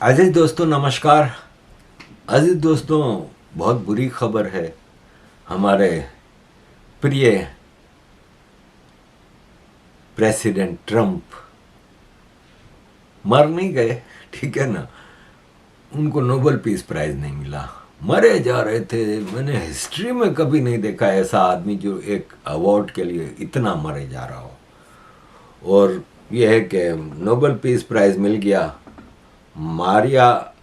अजीज दोस्तों नमस्कार। अजीज दोस्तों, बहुत बुरी खबर है। हमारे प्रिय प्रेसिडेंट ट्रम्प मर नहीं गए, ठीक है ना। उनको नोबेल पीस प्राइज नहीं मिला, मरे जा रहे थे। मैंने हिस्ट्री में कभी नहीं देखा ऐसा आदमी जो एक अवार्ड के लिए इतना मरे जा रहा हो। और यह है कि नोबेल पीस प्राइज मिल गया Maria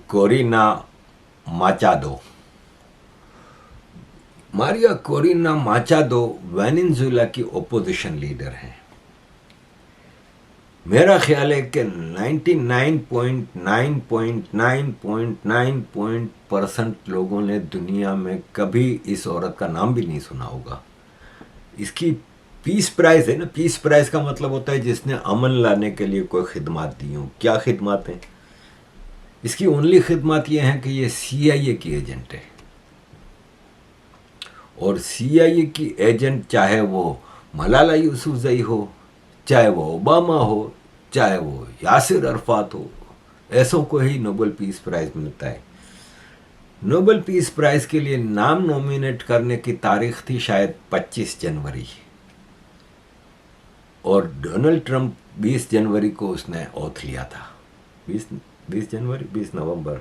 Corina Machado. Maria Corina Machado Venezuela की ओपोजिशन लीडर हैं। मेरा ख्याल है कि 99.999.9% लोगों ने दुनिया में कभी इस औरत का नाम भी नहीं सुना होगा। इसकी पीस प्राइज है ना, पीस प्राइज का मतलब होता है जिसने अमन लाने के लिए कोई खिदमत दी हो। क्या खिदमत है इसकी? ओनली खिदमत ये है कि ये CIA की एजेंट है। और CIA की एजेंट चाहे वो मलाला यूसुफजई हो, चाहे वो ओबामा हो, चाहे वो यासिर अरफात हो, ऐसों को ही नोबेल पीस प्राइज मिलता है। नोबेल पीस प्राइज के लिए नाम नॉमिनेट करने की तारीख थी शायद 25 जनवरी, और डोनाल्ड ट्रंप 20 जनवरी को उसने ओथ लिया था। 20 जनवरी 20 नवंबर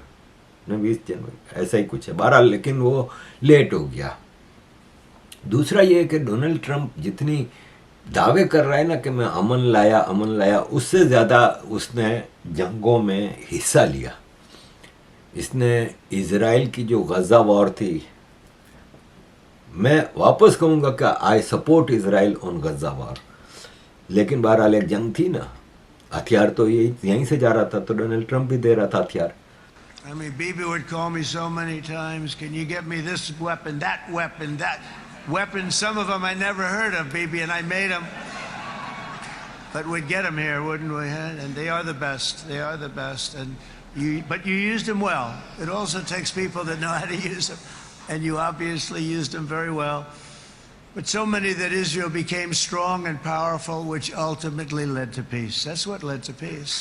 न 20 जनवरी ऐसा ही कुछ है, बहरहाल लेकिन वो लेट हो गया। दूसरा ये है कि डोनाल्ड ट्रंप जितनी दावे कर रहा है ना कि मैं अमन लाया, उससे ज़्यादा उसने जंगों में हिस्सा लिया। इसने इजराइल की जो गज़ा वॉर थी, मैं वापस कहूँगा कि I support Israel on Gaza war, लेकिन बहरहाल एक जंग थी ना, हथियार तो यहीं से जा रहा था, तो डोनाल्ड ट्रंप भी दे रहा था हथियार। I mean, Bibi would call me so many times, can you get me this weapon, that weapon, some of them I never heard of, Bibi, and I made them. But we'd get them here, wouldn't we? Huh? And they are the best. They are the best. But you used them well. It also takes people that know how to use them. And you obviously used them very well. But so many that Israel became strong and powerful, which ultimately led to peace. That's what led to peace.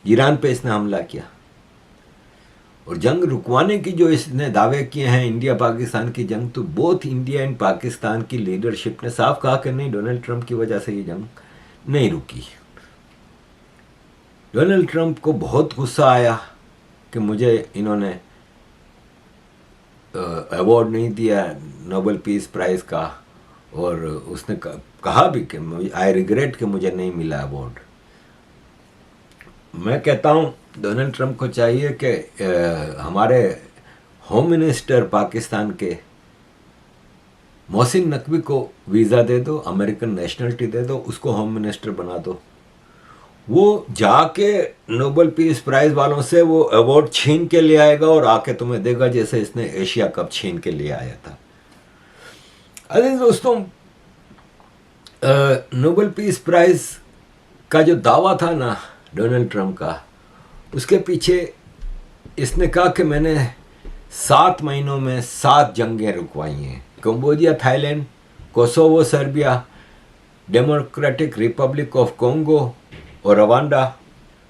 Iran पे इसने हमला किया, और जंग रुकवाने की जो इसने दावे किए हैं, इंडिया पाकिस्तान की जंग, तो बोथ इंडिया एंड पाकिस्तान की लीडरशिप ने साफ कहा कि नहीं, डोनाल्ड ट्रंप की वजह से ये जंग नहीं रुकी। डोनाल्ड ट्रंप को बहुत गुस्सा आया कि मुझे इन्होंने अवार्ड नहीं दिया नोबेल पीस प्राइज का, और उसने कहा भी कि आई रिग्रेट कि मुझे नहीं मिला अवार्ड। मैं कहता हूँ डोनाल्ड ट्रंप को चाहिए कि हमारे होम मिनिस्टर पाकिस्तान के मोहसिन नकवी को वीज़ा दे दो, अमेरिकन नेशनलिटी दे दो, उसको होम मिनिस्टर बना दो। वो जाके नोबेल पीस प्राइज वालों से वो अवार्ड छीन के ले आएगा और आके तुम्हें देगा, जैसे इसने एशिया कप छीन के ले आया था। अजीज दोस्तों, नोबेल पीस प्राइज का जो दावा था ना डोनाल्ड ट्रंप का, उसके पीछे इसने कहा कि मैंने 7 महीनों में 7 जंगें रुकवाई हैं। Cambodia, Thailand, Kosovo, Serbia, Democratic Republic of Congo और Rwanda,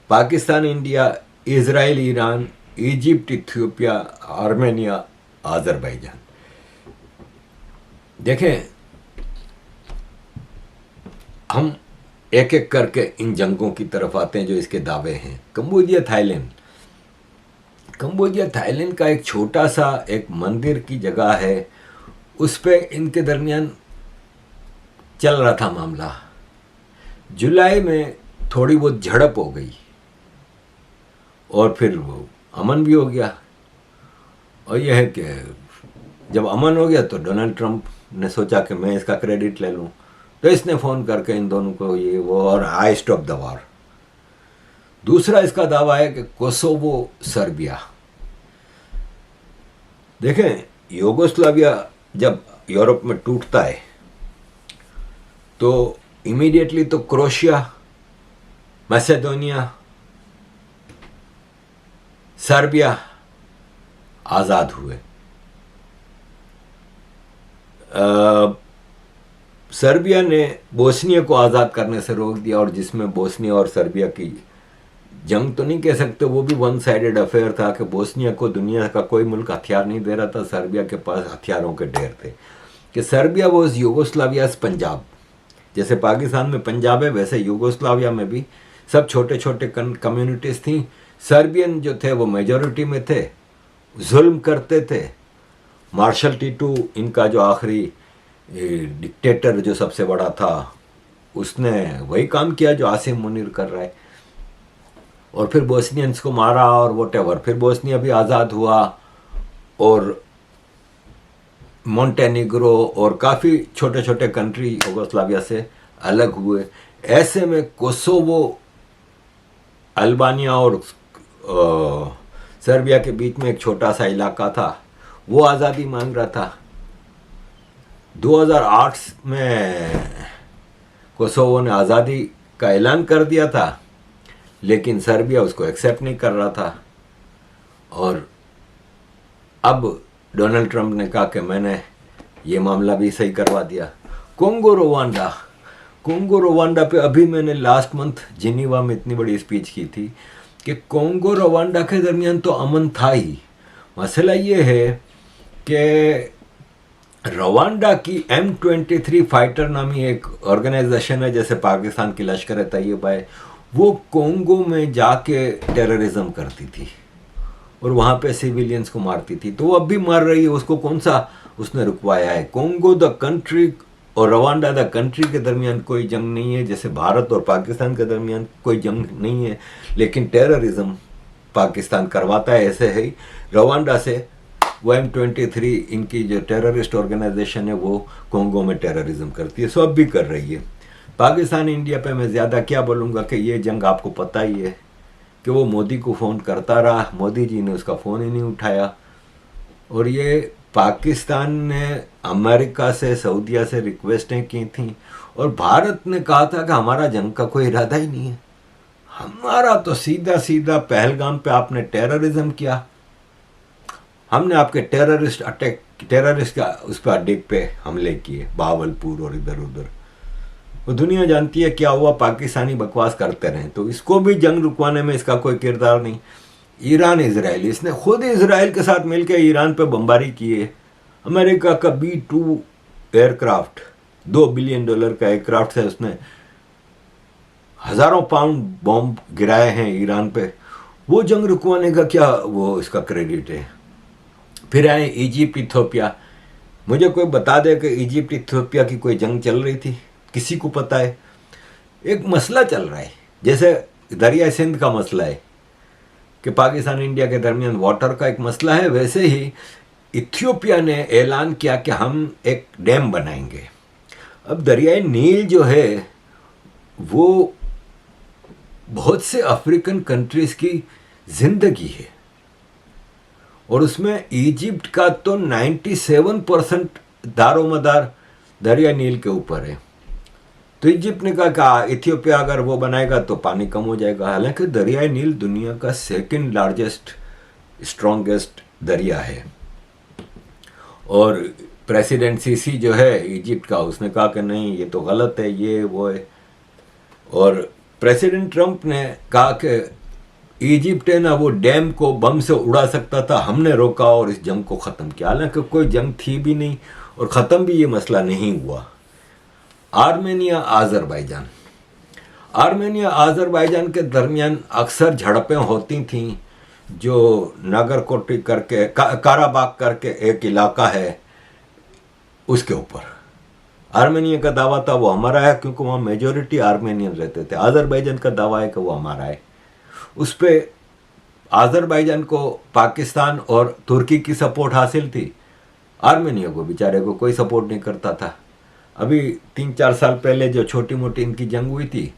Pakistan, India, Israel, Iran, Egypt, Ethiopia, Armenia, Azerbaijan. देखें, हम एक एक करके इन जंगों की तरफ आते हैं जो इसके दावे हैं। कंबोडिया, थाईलैंड का एक छोटा सा एक मंदिर की जगह है, उस पे इनके दरमियान चल रहा था मामला। जुलाई में थोड़ी बहुत झड़प हो गई और फिर वो अमन भी हो गया। और यह है कि जब अमन हो गया तो डोनाल्ड ट्रंप ने सोचा कि मैं इसका क्रेडिट ले लूं, तो इसने फ़ोन करके इन दोनों को ये वो, और आई स्टॉप द वॉर। दूसरा इसका दावा है कि कोसोवो, सर्बिया। देखें, यूगोस्लाविया जब यूरोप में टूटता है तो इमीडिएटली तो क्रोशिया, मैसेडोनिया, सर्बिया आज़ाद हुए। सर्बिया ने बोस्निया को आज़ाद करने से रोक दिया, और जिसमें बोस्निया और सर्बिया की जंग तो नहीं कह सकते, वो भी वन साइडेड अफेयर था कि बोस्निया को दुनिया का कोई मुल्क हथियार नहीं दे रहा था, सर्बिया के पास हथियारों के ढेर थे। कि सर्बिया वॉज यूगोस्लावियाज पंजाब, जैसे पाकिस्तान में पंजाब है वैसे यूगोस्लाविया में भी सब छोटे छोटे कम्युनिटीज़ थी। सर्बियन जो थे वो मेजॉरिटी में थे, जुल्म करते थे। मार्शल टीटू इनका जो आखिरी डिक्टेटर जो सबसे बड़ा था, उसने वही काम किया जो आसिम मुनीर कर रहा है, और फिर बोस्नियंस को मारा और वोटेवर। फिर बोस्निया भी आज़ाद हुआ और मोंटेनिग्रो और काफ़ी छोटे छोटे कंट्री यूगोस्लाविया से अलग हुए। ऐसे में कोसोवो अल्बानिया और सर्बिया के बीच में एक छोटा सा इलाका था, वो आज़ादी मांग रहा था। 2008 में कोसोवो ने आज़ादी का ऐलान कर दिया था, लेकिन सर्बिया उसको एक्सेप्ट नहीं कर रहा था। और अब डोनाल्ड ट्रंप ने कहा कि मैंने ये मामला भी सही करवा दिया। कोंगो रवांडा पे अभी मैंने लास्ट मंथ जिनीवा में इतनी बड़ी स्पीच की थी कि कोंगो रवांडा के दरमियान तो अमन था ही। मसला ये है कि रवांडा की M23 फाइटर नामी एक ऑर्गेनाइजेशन है, जैसे पाकिस्तान की लश्कर तैयबा है, वो कोंगो में जाके टेररिज्म करती थी और वहाँ पे सिविलियंस को मारती थी। तो वो अब भी मार रही है, उसको कौन सा उसने रुकवाया है? कोंगो द कंट्री और रवांडा द कंट्री के दरमियान कोई जंग नहीं है, जैसे भारत और पाकिस्तान के दरमियान कोई जंग नहीं है, लेकिन टेररिज्म पाकिस्तान करवाता है। ऐसे ही रवांडा से वो M23 इनकी जो टेररिस्ट ऑर्गेनाइजेशन है वो कोंगो में टेररिज्म करती है, सो अब भी कर रही है। पाकिस्तान इंडिया पे मैं ज़्यादा क्या बोलूँगा कि ये जंग आपको पता ही है कि वो मोदी को फ़ोन करता रहा, मोदी जी ने उसका फ़ोन ही नहीं उठाया, और ये पाकिस्तान ने अमेरिका से सऊदीया से रिक्वेस्टें की थी, और भारत ने कहा था कि हमारा जंग का कोई इरादा ही नहीं है, हमारा तो सीधा सीधा पहलगाम पे आपने टेररिज्म किया, हमने आपके टेररिस्ट का उस पर अड्डे पे हमले किए, बावलपुर और इधर उधर। वो दुनिया जानती है क्या हुआ, पाकिस्तानी बकवास करते रहे, तो इसको भी जंग रुकवाने में इसका कोई किरदार नहीं। ईरान इसराइल, इसने खुद इसराइल के साथ मिलकर ईरान पे बमबारी की है। अमेरिका का B-2 एयरक्राफ्ट, $2 बिलियन का एयरक्राफ्ट है, उसने हज़ारों पाउंड बॉम्ब गिराए हैं ईरान पे। वो जंग रुकवाने का क्या वो इसका क्रेडिट है? फिर आए इजिप्ट इथियोपिया। मुझे कोई बता दे कि इजिप्ट इथियोपिया की कोई जंग चल रही थी? किसी को पता है? एक मसला चल रहा है, जैसे दरिया सिंध का मसला है कि पाकिस्तान इंडिया के दरमियान वाटर का एक मसला है, वैसे ही इथियोपिया ने ऐलान किया कि हम एक डैम बनाएंगे। अब दरियाई नील जो है वो बहुत से अफ्रीकन कंट्रीज की जिंदगी है, और उसमें इजिप्ट का तो 97% दारोमदार दरिया नील के ऊपर है। तो इजिप्ट ने कहा इथियोपिया अगर वो बनाएगा तो पानी कम हो जाएगा। हालांकि दरियाई नील दुनिया का सेकंड लार्जेस्ट स्ट्रॉन्गेस्ट दरिया है, और प्रेसिडेंट सीसी जो है इजिप्ट का, उसने कहा कि नहीं ये तो गलत है, ये वो है। और प्रेसिडेंट ट्रंप ने कहा कि इजिप्ट है ना वो डैम को बम से उड़ा सकता था, हमने रोका और इस जंग को ख़त्म किया। हालांकि कोई जंग थी भी नहीं और ख़त्म भी ये मसला नहीं हुआ। आर्मेनिया आज़रबाईजान के दरमियान अक्सर झड़पें होती थीं, जो नागरकोटी करके काराबाग करके एक इलाका है उसके ऊपर। आर्मेनिया का दावा था वो हमारा है, क्योंकि वहाँ मेजॉरिटी आर्मेनियन रहते थे। आज़रबाईजान का दावा है कि वो हमारा है। उस पर आज़रबाईजान को पाकिस्तान और तुर्की की सपोर्ट हासिल थी, आर्मेनिया को बेचारे को कोई सपोर्ट नहीं करता था। अभी 3-4 साल पहले जो छोटी मोटी इनकी जंग हुई थी,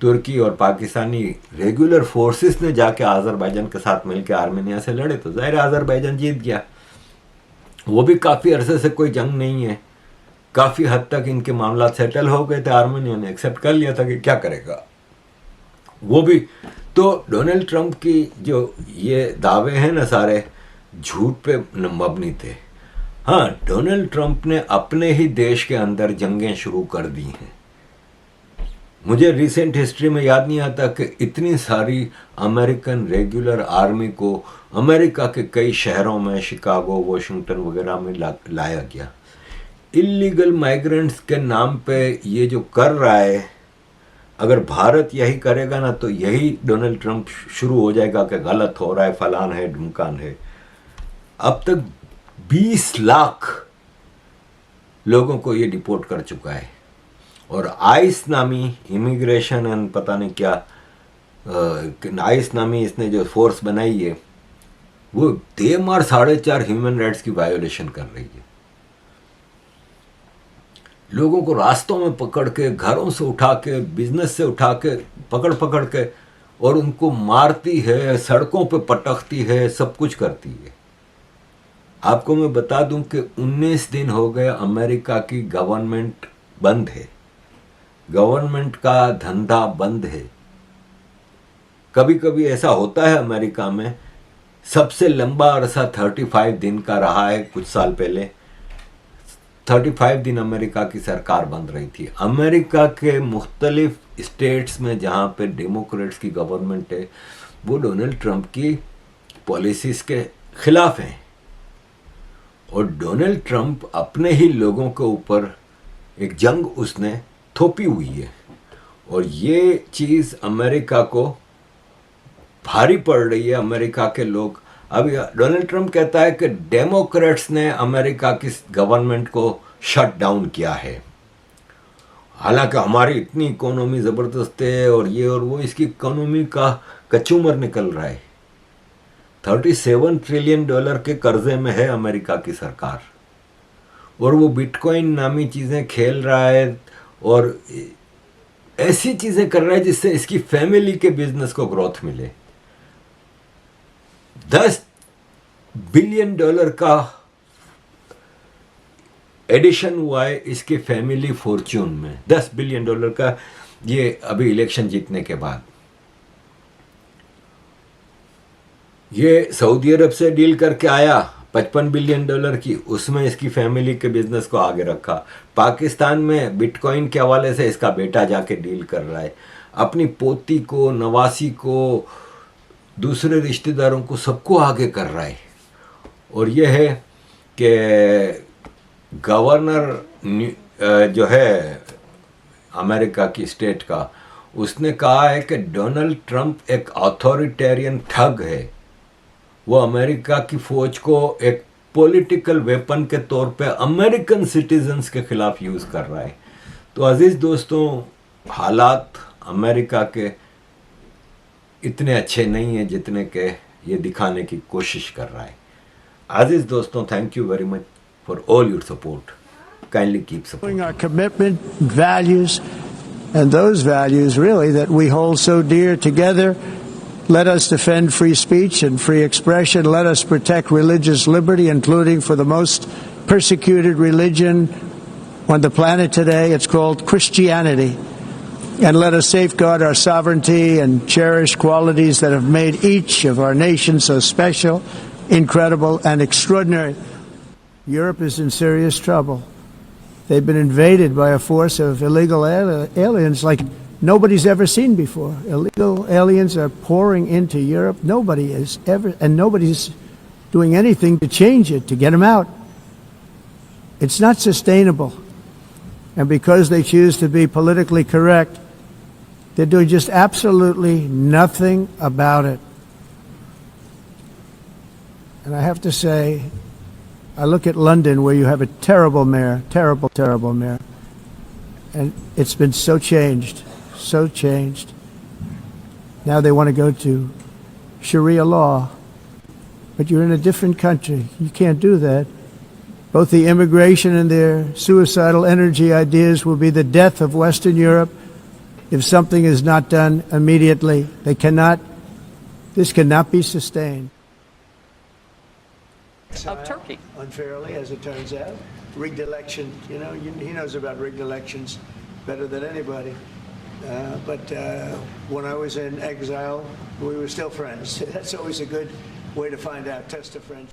तुर्की और पाकिस्तानी रेगुलर फोर्सेस ने जाके आज़रबाईजान के साथ मिलकर आर्मेनिया से लड़े, तो ज़ाहिर आज़रबाईजान जीत गया। वो भी काफ़ी अरसे से कोई जंग नहीं है, काफ़ी हद तक इनके मामला सेटल हो गए थे। आर्मेनिया ने एक्सेप्ट कर लिया था कि क्या करेगा वो भी। तो डोनाल्ड ट्रंप की जो ये दावे हैं ना सारे झूठ पे मबनी थे। हाँ, डोनाल्ड ट्रंप ने अपने ही देश के अंदर जंगें शुरू कर दी हैं। मुझे रिसेंट हिस्ट्री में याद नहीं आता कि इतनी सारी अमेरिकन रेगुलर आर्मी को अमेरिका के कई शहरों में, शिकागो, वॉशिंगटन वगैरह में लाया गया। इलीगल माइग्रेंट्स के नाम पे ये जो कर रहा है, अगर भारत यही करेगा ना तो यही डोनाल्ड ट्रंप शुरू हो जाएगा कि गलत हो रहा है, फलान है, ढुमकान है। अब तक 20 लाख लोगों को ये डिपोर्ट कर चुका है। और आइस नामी इमिग्रेशन एंड पता नहीं क्या आइस नामी इसने जो फोर्स बनाई है, वो देमार 4.5 ह्यूमन राइट्स की वायोलेशन कर रही है। लोगों को रास्तों में पकड़ के, घरों से उठा के, बिजनेस से उठा के, पकड़ पकड़ के और उनको मारती है, सड़कों पे पटकती है, सब कुछ करती है। आपको मैं बता दूं कि 19 दिन हो गए अमेरिका की गवर्नमेंट बंद है, गवर्नमेंट का धंधा बंद है। कभी कभी ऐसा होता है अमेरिका में, सबसे लंबा अरसा 35 दिन का रहा है। कुछ साल पहले 35 दिन अमेरिका की सरकार बंद रही थी। अमेरिका के मुख्तलिफ स्टेट्स में जहाँ पे डेमोक्रेट्स की गवर्नमेंट है, वो डोनाल्ड ट्रंप की पॉलिसीज़ के खिलाफ हैं। और डोनाल्ड ट्रंप अपने ही लोगों के ऊपर एक जंग उसने थोपी हुई है। और ये चीज़ अमेरिका को भारी पड़ रही है। अमेरिका के लोग, अभी डोनाल्ड ट्रंप कहता है कि डेमोक्रेट्स ने अमेरिका की गवर्नमेंट को शट डाउन किया है। हालांकि हमारी इतनी इकोनॉमी ज़बरदस्त है और ये और वो, इसकी इकोनॉमी का कचूमर निकल रहा है। $37 ट्रिलियन के कर्जे में है अमेरिका की सरकार, और वो बिटकॉइन नामी चीज़ें खेल रहा है और ऐसी चीज़ें कर रहा है जिससे इसकी फैमिली के बिजनेस को ग्रोथ मिले। $10 बिलियन का एडिशन हुआ है इसके फैमिली फॉर्च्यून में, $10 बिलियन का, ये अभी इलेक्शन जीतने के बाद। ये सऊदी अरब से डील करके आया $55 बिलियन की, उसमें इसकी फैमिली के बिजनेस को आगे रखा। पाकिस्तान में बिटकॉइन के हवाले से इसका बेटा जाके डील कर रहा है। अपनी पोती को, नवासी को, दूसरे रिश्तेदारों को, सबको आगे कर रहा है। और यह है कि गवर्नर जो है अमेरिका की स्टेट का, उसने कहा है कि डोनाल्ड ट्रंप एक अथॉरिटेरियन ठग है। वो अमेरिका की फौज को एक पॉलिटिकल वेपन के तौर पे अमेरिकन सिटीजन्स के खिलाफ यूज़ कर रहा है। तो अजीज़ दोस्तों, हालात अमेरिका के इतने अच्छे नहीं हैं जितने के ये दिखाने की कोशिश कर रहा है। अजीज़ दोस्तों, thank you very much for all your support. Kindly keep supporting. Our commitment, values, and those values really that we hold so dear together. Let us defend free speech and free expression. Let us protect religious liberty, including for the most persecuted religion on the planet today. It's called Christianity. And let us safeguard our sovereignty and cherish qualities that have made each of our nations so special, incredible, and extraordinary. Europe is in serious trouble. They've been invaded by a force of illegal aliens like nobody's ever seen before. Illegal aliens are pouring into Europe. Nobody is ever, and nobody's doing anything to change it, to get them out. It's not sustainable. And because they choose to be politically correct, they're doing just absolutely nothing about it. And I have to say, I look at London, where you have a terrible mayor, terrible mayor, and it's been so changed. Now they want to go to Sharia law, but you're in a different country. You can't do that. Both the immigration and their suicidal energy ideas will be the death of Western Europe if something is not done immediately. This cannot be sustained. Of Turkey. Unfairly, as it turns out. Rigged election, he knows about rigged elections better than anybody. But when I was in exile, we were still friends. That's always a good way to find out, test a friend.